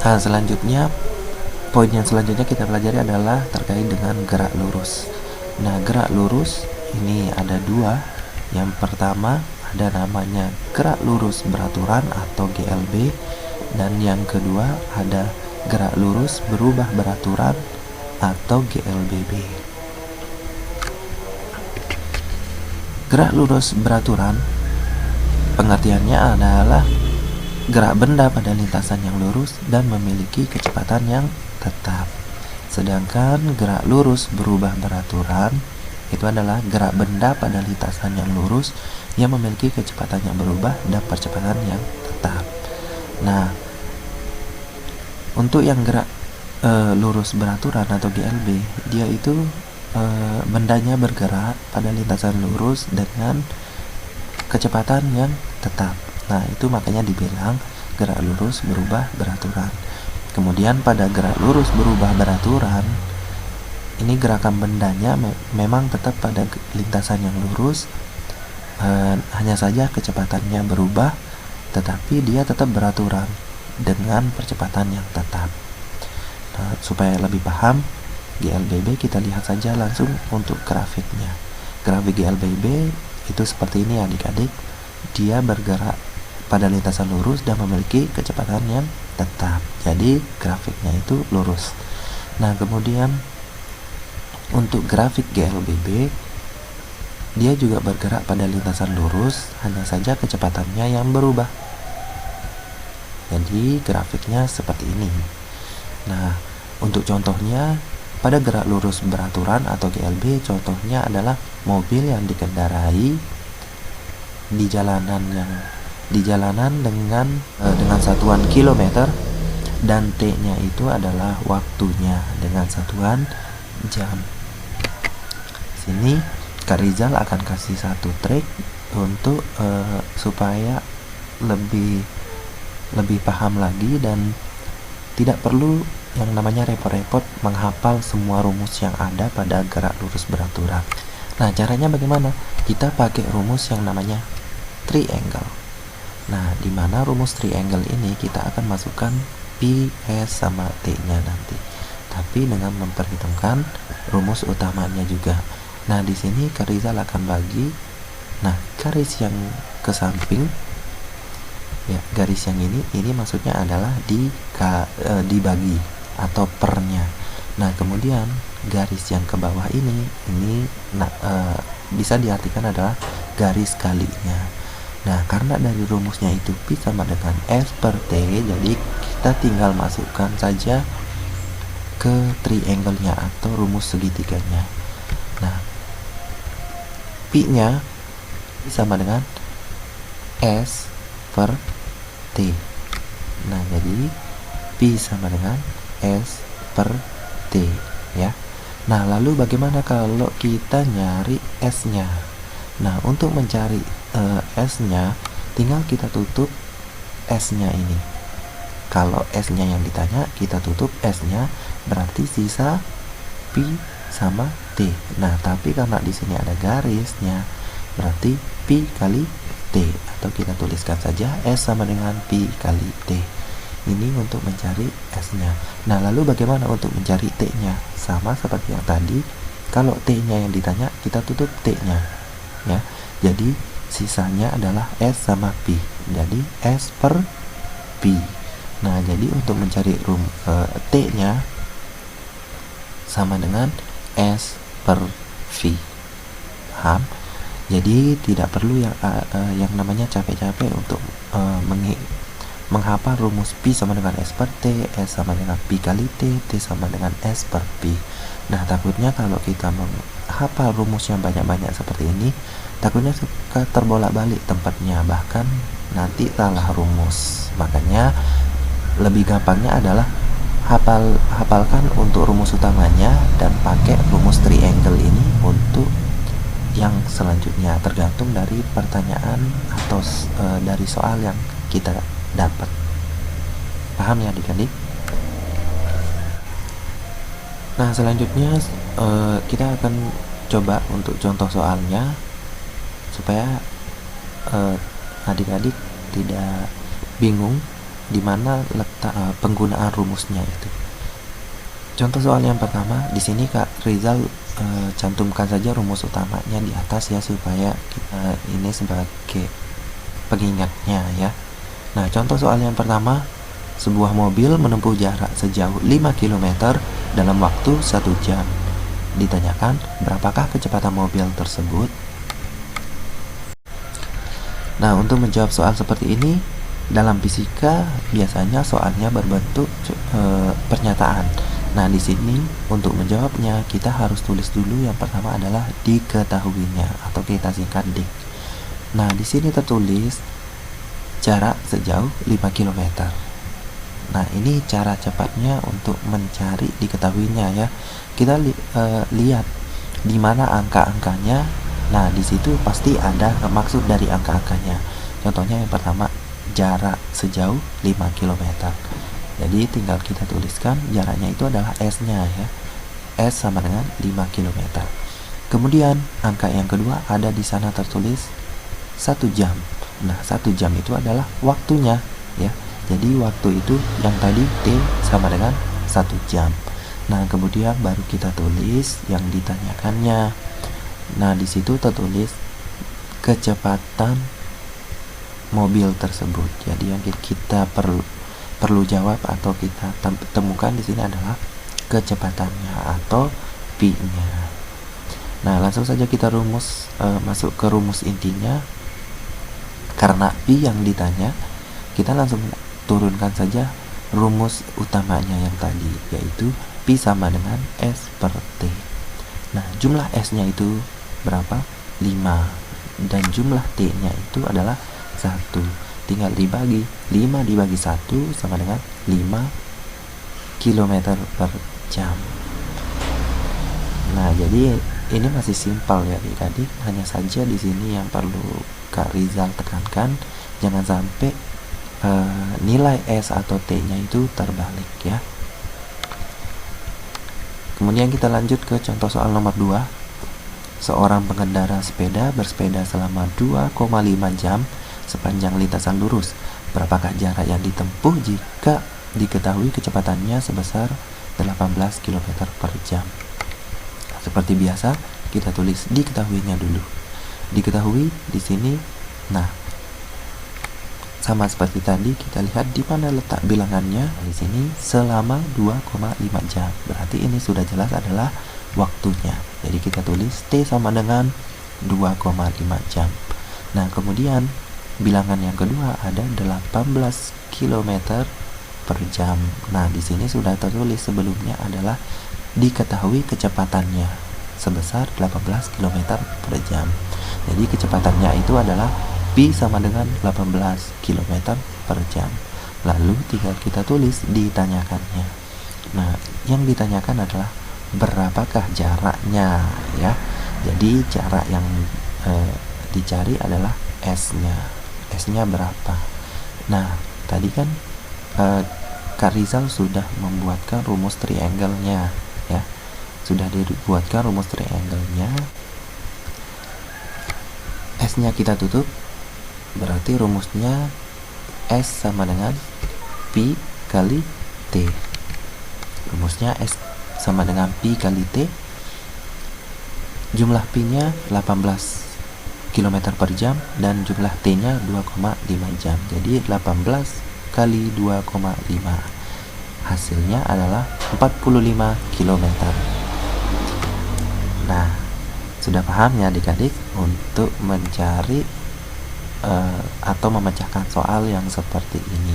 Nah, selanjutnya poin yang selanjutnya kita pelajari adalah terkait dengan gerak lurus. Nah, gerak lurus ini ada dua. Yang pertama ada namanya gerak lurus beraturan atau GLB, dan yang kedua ada gerak lurus berubah beraturan atau GLBB. Gerak lurus beraturan pengertiannya adalah gerak benda pada lintasan yang lurus dan memiliki kecepatan yang tetap. Sedangkan gerak lurus berubah beraturan itu adalah gerak benda pada lintasan yang lurus yang memiliki kecepatan yang berubah dan percepatan yang tetap. Nah, untuk yang gerak lurus beraturan atau GLB, dia itu bendanya bergerak pada lintasan lurus dengan kecepatan yang tetap. Nah, itu makanya dibilang gerak lurus berubah beraturan. Kemudian pada gerak lurus berubah beraturan, ini gerakan bendanya memang tetap pada lintasan yang lurus, hanya saja kecepatannya berubah, tetapi dia tetap beraturan dengan percepatan yang tetap. Nah, supaya lebih paham GLBB, kita lihat saja langsung untuk grafiknya. Grafik GLBB itu seperti ini adik-adik. Dia bergerak pada lintasan lurus dan memiliki kecepatan yang tetap. Jadi grafiknya itu lurus. Nah, kemudian untuk grafik GLBB, dia juga bergerak pada lintasan lurus, hanya saja kecepatannya yang berubah. Jadi grafiknya seperti ini. Nah, untuk contohnya pada gerak lurus beraturan atau GLB, contohnya adalah mobil yang dikendarai di jalanan dengan satuan kilometer, dan T-nya itu adalah waktunya dengan satuan jam. Sini Kak Rizal akan kasih satu trik untuk supaya lebih paham lagi dan tidak perlu yang namanya repot-repot menghafal semua rumus yang ada pada gerak lurus beraturan. Nah, caranya bagaimana? Kita pakai rumus yang namanya triangle. Nah, di mana rumus triangle ini kita akan masukkan pi, s sama t-nya nanti. Tapi dengan memperhitungkan rumus utamanya juga. Nah, di sini Kak Rizal akan bagi. Nah, garis yang ke samping, ya, garis yang ini maksudnya adalah dibagi atau pernya. Nah, kemudian garis yang ke bawah ini bisa diartikan adalah garis kalinya. Nah, karena dari rumusnya itu pi sama dengan s per t, jadi kita tinggal masukkan saja ke triangle-nya atau rumus segitiganya. Nah, pi-nya sama dengan s per t. Nah, jadi pi sama dengan s per t, ya. Nah, lalu bagaimana kalau kita nyari s-nya? Nah, untuk mencari s-nya, tinggal kita tutup s-nya ini. Kalau s-nya yang ditanya, kita tutup s-nya, berarti sisa pi sama t. Nah, tapi karena di sini ada garisnya, berarti pi kali t, atau kita tuliskan saja s sama dengan pi kali t. Ini untuk mencari s-nya. Nah, lalu bagaimana untuk mencari t-nya? Sama seperti yang tadi. Kalau t-nya yang ditanya, kita tutup t-nya, ya. Jadi sisanya adalah s sama pi. Jadi s per pi. Nah, jadi untuk mencari t-nya sama dengan s per v. Paham? Jadi tidak perlu yang namanya capek-capek untuk menghafal rumus pi sama dengan s per t, s sama dengan pi kali t, t sama dengan s per pi. Nah, takutnya kalau kita menghafal rumus yang banyak-banyak seperti ini, takutnya suka terbolak-balik tempatnya, bahkan nanti salah rumus. Makanya lebih gampangnya adalah hafalkan untuk rumus utamanya dan pakai rumus triangle ini untuk yang selanjutnya, tergantung dari pertanyaan atau dari soal yang kita dapat. Paham ya adik-adik? Nah, selanjutnya kita akan coba untuk contoh soalnya supaya adik-adik tidak bingung di mana letak penggunaan rumusnya itu. Contoh soal yang pertama, di sini Kak Rizal cantumkan saja rumus utamanya di atas ya, supaya kita ini sebagai pengingatnya ya. Nah, contoh soal yang pertama, sebuah mobil menempuh jarak sejauh 5 km dalam waktu 1 jam. Ditanyakan, berapakah kecepatan mobil tersebut? Nah, untuk menjawab soal seperti ini, dalam fisika biasanya soalnya berbentuk pernyataan. Nah, di sini untuk menjawabnya kita harus tulis dulu yang pertama adalah diketahuinya atau kita singkat dik. Nah, di sini tertulis jarak sejauh 5 km. Nah, ini cara cepatnya untuk mencari diketahuinya ya. Kita lihat di mana angka-angkanya. Nah, di situ pasti ada maksud dari angka-angkanya. Contohnya yang pertama, jarak sejauh 5 km. Jadi tinggal kita tuliskan jaraknya itu adalah S-nya ya. S sama dengan 5 km. Kemudian angka yang kedua ada di sana tertulis 1 jam. Nah, 1 jam itu adalah waktunya ya. Jadi waktu itu yang tadi T sama dengan 1 jam. Nah, kemudian baru kita tulis yang ditanyakannya. Nah, di situ tertulis kecepatan mobil tersebut. Jadi yang kita perlu jawab atau kita temukan di sini adalah kecepatannya atau P-nya. Nah, langsung saja kita masuk ke rumus intinya. Karena P yang ditanya, kita langsung turunkan saja rumus utamanya yang tadi, yaitu P sama dengan S per T. Nah, jumlah S-nya itu berapa? 5. Dan jumlah T-nya itu adalah 1. Tinggal dibagi, 5 dibagi 1 sama dengan 5 km per jam. Nah, jadi ini masih simpel ya adik-adik. Hanya saja di sini yang perlu Kak Rizal tekankan, jangan sampai nilai S atau T-nya itu terbalik ya. Kemudian kita lanjut ke contoh soal nomor 2. Seorang pengendara sepeda bersepeda selama 2,5 jam sepanjang lintasan lurus. Berapakah jarak yang ditempuh jika diketahui kecepatannya sebesar 18 km per jam? Seperti biasa, kita tulis diketahuinya dulu. Diketahui di sini. Nah, sama seperti tadi, kita lihat di mana letak bilangannya. Di sini selama 2,5 jam. Berarti ini sudah jelas adalah waktunya. Jadi kita tulis T sama dengan 2,5 jam. Nah, kemudian bilangan yang kedua ada 18 km per jam. Nah, di sini sudah tertulis sebelumnya adalah diketahui kecepatannya sebesar 18 km per jam. Jadi kecepatannya itu adalah P sama dengan 18 km per jam. Lalu tinggal kita tulis ditanyakannya. Nah, yang ditanyakan adalah berapakah jaraknya ya. Jadi jarak yang dicari adalah S-nya. S-nya berapa? Nah, tadi kan Kak Rizal sudah membuatkan rumus triangle-nya ya. Sudah dibuatkan rumus triangle-nya. S-nya kita tutup. Berarti rumusnya S sama dengan P kali T. Rumusnya S sama dengan P kali T. Jumlah P-nya 18 km per jam dan jumlah T-nya 2,5 jam. Jadi 18 kali 2,5. Hasilnya adalah 45 km. Nah, sudah paham ya adik-adik untuk mencari atau memecahkan soal yang seperti ini.